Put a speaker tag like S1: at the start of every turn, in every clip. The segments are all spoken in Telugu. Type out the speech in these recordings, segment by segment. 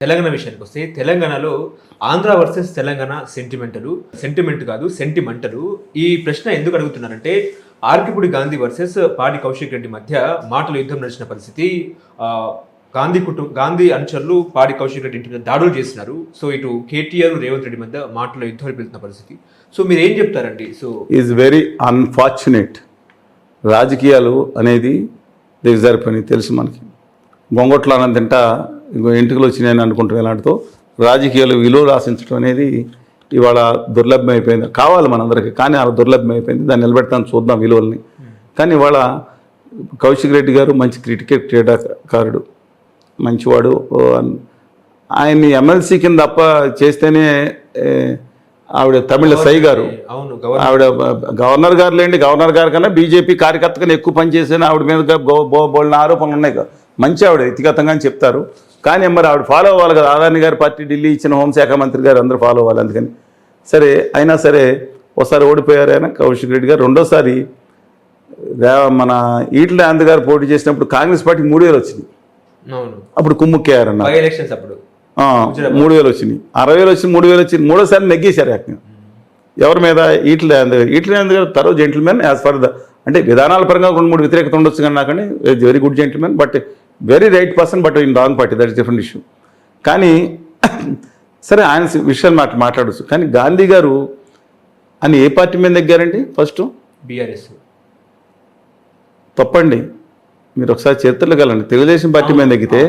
S1: తెలంగాణ విషయానికి వస్తే తెలంగాణలో ఆంధ్ర వర్సెస్ తెలంగాణ సెంటిమెంట్ కాదు సెంటిమెంటలు. ఈ ప్రశ్న ఎందుకు అడుగుతున్నారంటే ఆర్కిపుడి గాంధీ వర్సెస్ పాడి కౌశిక్ రెడ్డి మధ్య మాటల యుద్ధం నడిచిన పరిస్థితి. గాంధీ అనుచరులు పాడి కౌశిక్ రెడ్డి ఇంటి మీద దాడులు చేసినారు. సో ఇటు కేటీఆర్ రేవంత్ రెడ్డి మధ్య మాటల యుద్ధం వెళ్తున్న పరిస్థితి. సో మీరు ఏం చెప్తారండి? So
S2: is very unfortunate. రాజకీయాలు అనేది దిగజారిపోయి తెలుసు మనకి. గొంగొట్లు అన్నం తింటా ఇంకో ఇంటికలు వచ్చినాయని అనుకుంటాం. ఇలాంటితో రాజకీయాలు విలువ రాసించడం అనేది ఇవాళ దుర్లభ్యం అయిపోయింది. కావాలి మనందరికీ, కానీ అలా దుర్లభ్యం అయిపోయింది. దాన్ని నిలబెడతాను, చూద్దాం విలువల్ని. కానీ ఇవాళ కౌశిక్ రెడ్డి గారు మంచి క్రీడాకారుడు, మంచివాడు. ఆయన్ని ఎమ్మెల్సీ కింద అప్ప చేస్తేనే ఆవిడ తమిళ సై గారు, ఆవిడ గవర్నర్ గారు లేండి, గవర్నర్ గారి కన్నా బీజేపీ కార్యకర్తగా ఎక్కువ పనిచేసిన ఆవిడ మీద బోల్న ఆరోపణలు ఉన్నాయి కదా. మంచి ఆవిడ వ్యక్తిగతంగా అని చెప్తారు, కానీ మరి ఆవిడ ఫాలో అవ్వాలి కదా. ఆదాని గారి పార్టీ ఢిల్లీ ఇచ్చిన హోంశాఖ మంత్రి గారు అందరూ ఫాలో అవ్వాలి. అందుకని సరే, అయినా సరే ఒకసారి ఓడిపోయారు ఆయన కౌశిక్ రెడ్డి గారు. రెండోసారి మన ఈటల రాజేందర్ గారు పోటీ చేసినప్పుడు కాంగ్రెస్ పార్టీకి 3,000 వచ్చింది. అప్పుడు కుమ్ముక్కారన్న 3,000 వచ్చినాయి, 60,000 వచ్చి 3,000 వచ్చింది. మూడోసారి నెగ్గేశారు ఏకంగా. ఎవరి మీద? ఈటల రాజేందర్ గారు thorough gentleman as far the, అంటే విధానాల పరంగా 2-3 వ్యతిరేకత ఉండొచ్చు కానీ నాకండి very good gentleman, but very right person, but in wrong party, that is different issue. కానీ సరే ఆయన విషయాలు మాట్లాడచ్చు. కానీ గాంధీ గారు అని ఏ పార్టీ మీద నెగ్గారండి? First
S1: BRS.
S2: తప్పండి, మీరు ఒకసారి చరిత్రలో వెళ్ళండి. తెలుగుదేశం పార్టీ మీద నెగ్గితే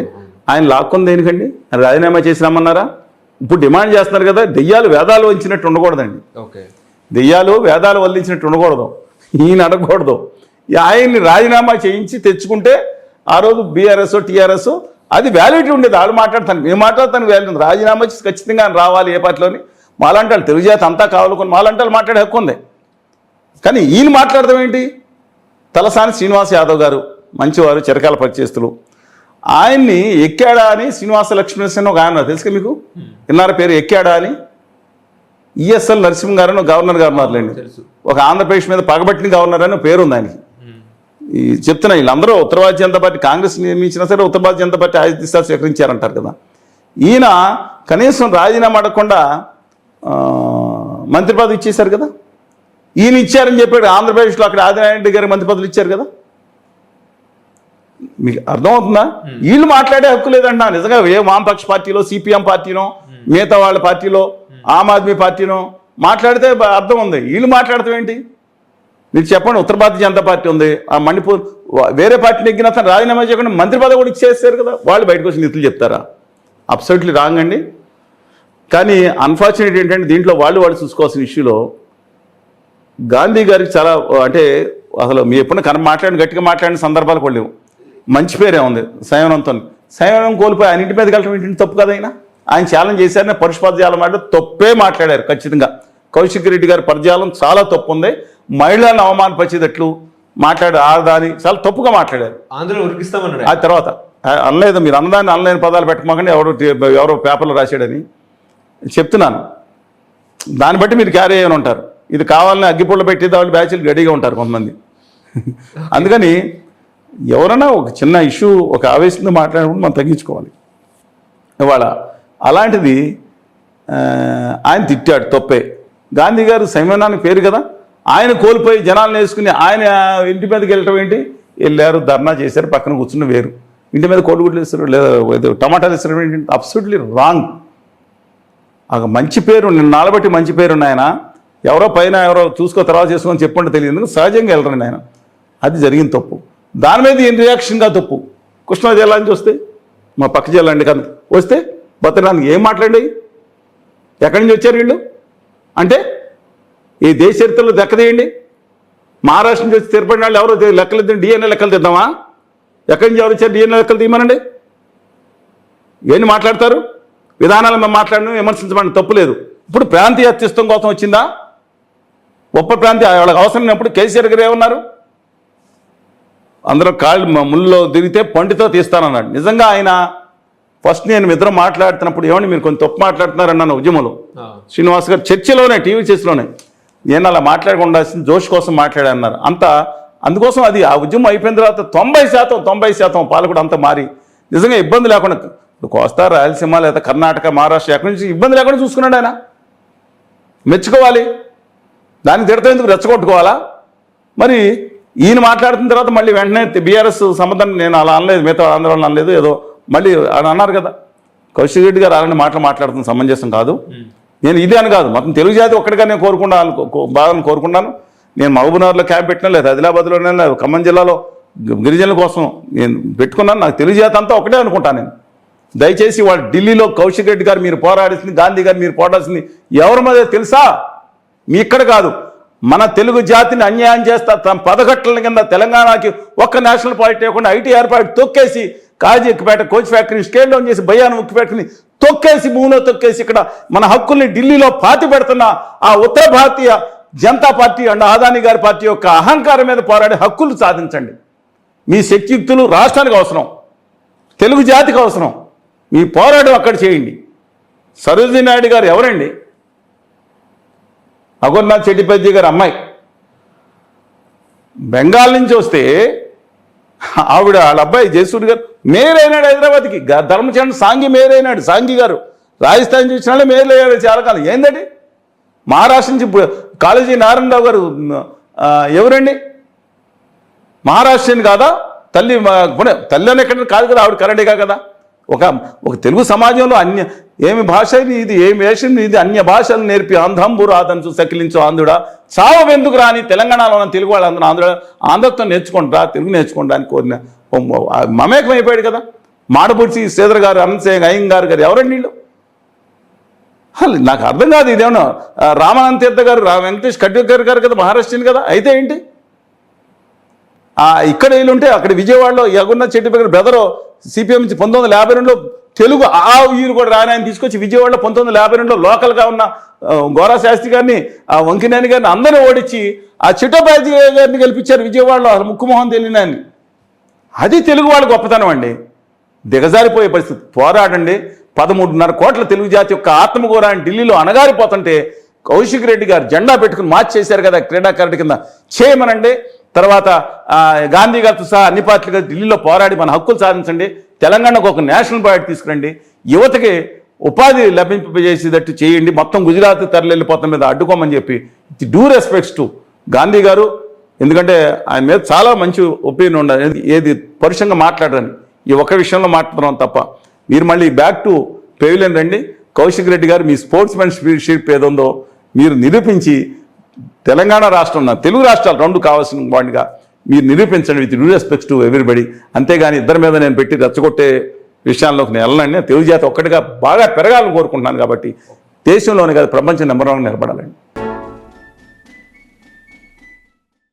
S2: ఆయన లాక్కుంది దేనికండి? ఆయన రాజీనామా చేసి రమ్మన్నారా? ఇప్పుడు డిమాండ్ చేస్తున్నారు కదా, దెయ్యాలు వేదాలు వంచినట్టు ఉండకూడదండి. దెయ్యాలు వేదాలు వల్లించినట్టు ఉండకూడదు, ఈయన అడగకూడదు. ఆయన్ని రాజీనామా చేయించి తెచ్చుకుంటే ఆ రోజు బీఆర్ఎస్ టీఆర్ఎస్ అది వ్యాలిటీ ఉండేది. వాళ్ళు మాట్లాడతాను, మేము మాట్లాడతాను వ్యాలిటీ ఉంది. రాజీనామా చేసి ఖచ్చితంగా ఆయన రావాలి ఏ పార్టీలోని. మాలాంటి వాళ్ళు తెలుగు జాతి అంతా కావాలనుకుని మాలాంటి వాళ్ళు మాట్లాడే హక్కు ఉంది. కానీ ఈయన మాట్లాడతాం ఏంటి? తలసాని శ్రీనివాస్ యాదవ్ గారు మంచివారు, చిరకాల పరిచయస్తులు. ఆయన్ని ఎక్కాడా అని శ్రీనివాస లక్ష్మీనరసింహ ఒక ఆయన తెలుసుగా మీకు, విన్నారా పేరు? ఎక్కాడా అని ఈఎస్ఎల్ నరసింహ గారు అని గవర్నర్ గారు ఉన్నారులేండి, ఒక ఆంధ్రప్రదేశ్ మీద పగబట్టిన గవర్నర్ అని పేరు ఉంది ఆయనకి. ఈ చెప్తున్నా, వీళ్ళందరూ ఉత్తర భారతీయ జనతా పార్టీ కాంగ్రెస్ నియమించినా సరే ఉత్తర భారతీయ జనతా పార్టీ ఆదేశాలు స్వీకరించారంటారు కదా. ఈయన కనీసం రాజీనామా అడగకుండా మంత్రి పదవి ఇచ్చేశారు కదా. ఈయన ఇచ్చారని చెప్పాడు ఆంధ్రప్రదేశ్లో, అక్కడ ఆదినారాయణ గారి మంత్రి పదవులు ఇచ్చారు కదా. మీకు అర్థమవుతుందా? వీళ్ళు మాట్లాడే హక్కు లేదంటున్నా. నిజంగా ఏ వామపక్ష పార్టీలో, సిపిఎం పార్టీనో, మిగతా వాళ్ళ పార్టీలో, ఆమ్ ఆద్మీ పార్టీనో మాట్లాడితే అర్థం ఉంది. వీళ్ళు మాట్లాడతాం ఏంటి? మీరు చెప్పండి. ఉత్తర భారతీయ జనతా పార్టీ ఉంది, ఆ మణిపూర్ వేరే పార్టీ నెగ్గిన అతను రాజీనామా చేయకుండా మంత్రి పదవి కూడా ఇచ్చేస్తారు కదా. వాళ్ళు బయటకు వచ్చి నిధులు చెప్తారా? అబ్సల్యూట్లీ రాంగ్ అండి. కానీ అన్ఫార్చునేట్ ఏంటంటే దీంట్లో వాళ్ళు చూసుకోవాల్సిన ఇష్యూలో గాంధీ గారికి చాలా, అంటే అసలు మీ ఎప్పుడైనా గట్టిగా మాట్లాడిన సందర్భాలు కూడా లేవు. మంచి పేరే ఉంది సంయమనంతో. సంయమనం కోల్పోయి ఆయన ఇంటి మీదకి వెళ్ళడం ఇంటిని తప్పు కదైనా. ఆయన ఛాలెంజ్ చేశారని పరుషపదజాలం మాట తప్పే మాట్లాడారు ఖచ్చితంగా. కౌశిక్ రెడ్డి గారి పదజాలం చాలా తప్పు ఉంది. మహిళలను అవమానపరిచేటట్లు మాట్లాడారు, ఆడదాని చాలా తప్పుగా మాట్లాడారు. ఆ తర్వాత అనలేదు, మీరు అన్నదాన్ని అనలేని పదాలు పెట్టమాకండి, ఎవరో పేపర్లో రాశాడని చెప్తున్నాను. దాన్ని బట్టి మీరు క్యారీ అయ్యని ఉంటారు. ఇది కావాలని అగ్గిపుల్ల పెట్టేది వాళ్ళు బ్యాచ్లు రెడీగా ఉంటారు కొంతమంది. అందుకని ఎవరైనా ఒక చిన్న ఇష్యూ, ఒక ఆవేశంతో మాట్లాడినప్పుడు మనం తగ్గించుకోవాలి. ఇవాళ అలాంటిది ఆయన తిట్టాడు, తప్పే. గాంధీ గారు సంయమనానికి పేరు కదా. ఆయన కోల్పోయి జనాలను వేసుకుని ఆయన ఇంటి మీదకి వెళ్ళటం ఏంటి? వెళ్ళారు, ధర్నా చేశారు, పక్కన కూర్చున్న వేరు. ఇంటి మీద కోడిగుడ్లు వేస్తారు, లేదా టమాటాలు వేస్తారు ఏంటి? Absolutely wrong. మంచి పేరు నాలబట్టి మంచి పేరు ఆయన. ఎవరో పైన ఎవరో చూసుకో తర్వాత చేసుకొని చెప్పండి తెలియదు, సహజంగా వెళ్ళరండి ఆయన. అది జరిగిన తప్పు. దాని మీద ఏం రియాక్షన్గా తప్పు. కృష్ణా జిల్లా నుంచి వస్తే, మా పక్క జిల్లా అండి కదా, వస్తే బతకడానికి ఏం మాట్లాడి, ఎక్కడి నుంచి వచ్చారు వీళ్ళు అంటే ఈ దేశ చరిత్రలో దక్కదేయండి. మహారాష్ట్ర నుంచి వచ్చి స్థిరపడిన వాళ్ళు ఎవరో లెక్కలు డిఎన్ఏ లెక్కలు తెద్దామా? ఎక్కడి నుంచి ఎవరు వచ్చారు డిఎన్ఏ లెక్కలు తీయమనండి. ఏంటి మాట్లాడతారు? విధానాలు మేము మాట్లాడడం విమర్శించమని తప్పులేదు. ఇప్పుడు ప్రాంతీయ అత్యస్తం కోసం వచ్చిందా? గొప్ప ప్రాంతీయ వాళ్ళకి అవసరం ఉన్నప్పుడు కేసీఆర్ గారు ఏమన్నారు? అందరూ కాళ్ళు ముళ్ళలో దిగితే పండితో తీస్తానన్నాడు. నిజంగా ఆయన ఫస్ట్ నేను ఇద్దరు మాట్లాడుతున్నప్పుడు ఏమని మీరు కొంచెం తప్పు మాట్లాడుతున్నారన్నాను ఉద్యమంలో. శ్రీనివాస్ గారు చర్చలోనే, టీవీ చర్చలోనే నేను అలా మాట్లాడకుండా జోష్ కోసం మాట్లాడన్నారు. అందుకోసం అది ఆ ఉద్యమం అయిపోయిన తర్వాత 90% పాలకుడు అంతా మారి నిజంగా ఇబ్బంది లేకుండా కోస్తా రాయలసీమ లేదా కర్ణాటక మహారాష్ట్ర ఎక్కడి నుంచి ఇబ్బంది లేకుండా చూసుకున్నాడు ఆయన. మెచ్చుకోవాలి. దాన్ని తిడతా ఎందుకు రెచ్చగొట్టుకోవాలా? మరి ఈయన మాట్లాడుతున్న తర్వాత మళ్ళీ వెంటనే బీఆర్ఎస్ సమాధానం నేను అలా అనలేదు, మిగతా ఆంధ్రలో అనలేదు, ఏదో మళ్ళీ అని అన్నారు కదా. కౌశిక్ రెడ్డి గారు అలాంటి మాటలు మాట్లాడుతున్న సమంజసం కాదు. నేను ఇదే అని కాదు, మొత్తం తెలుగు జాతి ఒక్కడిగా నేను బాగా కోరుకున్నాను. నేను మహబూబ్నగర్లో క్యాంప్ పెట్టినా, లేదా ఆదిలాబాద్లోనే, లేదా ఖమ్మం జిల్లాలో గిరిజనుల కోసం నేను పెట్టుకున్నాను. నాకు తెలుగు జాతి అంతా ఒకటే అనుకుంటాను నేను. దయచేసి వాళ్ళు ఢిల్లీలో కౌశిక్ రెడ్డి గారు మీరు పోరాడాల్సింది, గాంధీ గారు మీరు పోరాడాల్సింది ఎవరి మీద తెలుసా? మీ ఇక్కడ కాదు, మన తెలుగు జాతిని అన్యాయం చేస్తా తమ పదగట్ల కింద తెలంగాణకి ఒక్క నేషనల్ పార్టీ లేకుండా ఐటీఆర్ పార్టీ తొక్కేసి కాజీ ఎక్కిపేట కోచ్ ఫ్యాక్టరీని స్కేల్ డౌన్ చేసి భయాను ఉక్కిపేటని తొక్కేసి భూమిలో తొక్కేసి ఇక్కడ మన హక్కుల్ని ఢిల్లీలో పాతి పెడుతున్న ఆ ఉత్తర భారతీయ జనతా పార్టీ అండ్ అదానీ గారి పార్టీ యొక్క అహంకారం మీద పోరాడే హక్కులు సాధించండి. మీ శక్తియుక్తులు రాష్ట్రానికి అవసరం, తెలుగు జాతికి అవసరం. మీ పోరాటం అక్కడ చేయండి. సరోజినీ నాయుడు గారు ఎవరండి? అగర్నాథ్ చెట్టిపల్లి గారి అమ్మాయి. బెంగాల్ నుంచి వస్తే ఆవిడ వాళ్ళ అబ్బాయి జయసూరి గారు మేయర్ అయినాడు హైదరాబాద్కి. ధర్మచంద్ర సాంఘి మేయర్ అయినాడు. సాంఘి గారు రాజస్థాన్ చూసిన వాళ్ళే మేయర్లు అయ్యాడు చాలా కాలం. ఏందండి? మహారాష్ట్ర నుంచి కాళోజీ నారాయణరావు గారు ఎవరండి? మహారాష్ట్రని కాదా? తల్లి అని ఎక్కడ కాదు కదా, ఆవిడ కన్నడిగా కదా. ఒక తెలుగు సమాజంలో ఏమి భాష ఇది, ఏమి వేషం ఇది, అన్య భాషలు నేర్పి ఆంధ్రంబు రాదను సకిలించు ఆంధ్రుడా చావెందుకు రాని తెలంగాణలో ఉన్న తెలుగు వాళ్ళందరూ ఆంధ్రతో నేర్చుకుంటా, తెలుగు నేర్చుకోవడానికి కోరిన మమేకం అయిపోయాడు కదా. మాడబుడిచి శ్రీధర్ గారు, అనంతసేన అయ్యంగారు గారు ఎవరండి వీళ్ళు? నాకు అర్థం కాదు. ఇదేమన్నా రామానంద తీర్థ గారు, వెంకటేష్ కడ్యూకర్ గారు కదా, మహారాష్ట్రని కదా. అయితే ఏంటి? ఇక్కడ వీళ్ళు ఉంటే అక్కడ విజయవాడలో యగున్న చెట్టిపల్లి బ్రదరు సిపిఎం నుంచి 1952లో తెలుగు వీరు కూడా రాయని తీసుకొచ్చి విజయవాడలో 1952లో లోకల్గా ఉన్న గోరా శాస్త్రి గారిని, వంకినేని గారిని అందరినీ ఓడించి ఆ చిట్టోబాజీ గారిని గెలిపించారు విజయవాడలో, ముక్కుమోహన్ తెలియని. అది తెలుగు వాళ్ళ గొప్పతనం అండి. దిగజారిపోయే పరిస్థితి. పోరాడండి. 13.5 కోట్ల తెలుగు జాతి యొక్క ఆత్మగౌరవాన్ని ఢిల్లీలో అణగారిపోతుంటే కౌశిక్ రెడ్డి గారు జెండా పెట్టుకుని మార్చి చేశారు కదా క్రీడాకారుడి కింద. చేయమనండి. తర్వాత గాంధీ గారితో సహా అన్ని పార్టీలుగా ఢిల్లీలో పోరాడి మన హక్కులు సాధించండి. తెలంగాణకు ఒక నేషనల్ పార్టీ తీసుకురండి. యువతకి ఉపాధి లభింపజేసేటట్టు చేయండి. మొత్తం గుజరాత్ తరలిపోతాం మీద అడ్డుకోమని చెప్పి డ్యూ రెస్పెక్ట్స్ టు గాంధీ గారు. ఎందుకంటే ఆయన మీద చాలా మంచి ఒపీనియన్ ఉండాలి. ఏది పరుషంగా మాట్లాడరని ఈ ఒక్క విషయంలో మాట్లాడడం తప్ప. మీరు మళ్ళీ బ్యాక్ టు పెవిలియన్ రండి. కౌశిక్ రెడ్డి గారు మీ స్పోర్ట్స్ మ్యాన్ స్పిరిట్ ఏదుందో మీరు నిరూపించి తెలంగాణ రాష్ట్రం, తెలుగు రాష్ట్రాలు రెండు కావాల్సిన వాడిగా మీరు నిరూపించండి with due respects to everybody. అంతేగాని ఇద్దరి మీద నేను పెట్టి రెచ్చగొట్టే విషయాల్లోకి నేను వెళ్ళండి. తెలుగు జాతి ఒక్కటిగా బాగా పెరగాలని కోరుకుంటున్నాను. కాబట్టి దేశంలోనే కాదు ప్రపంచం నెంబర్ 1 నిలబడాలండి.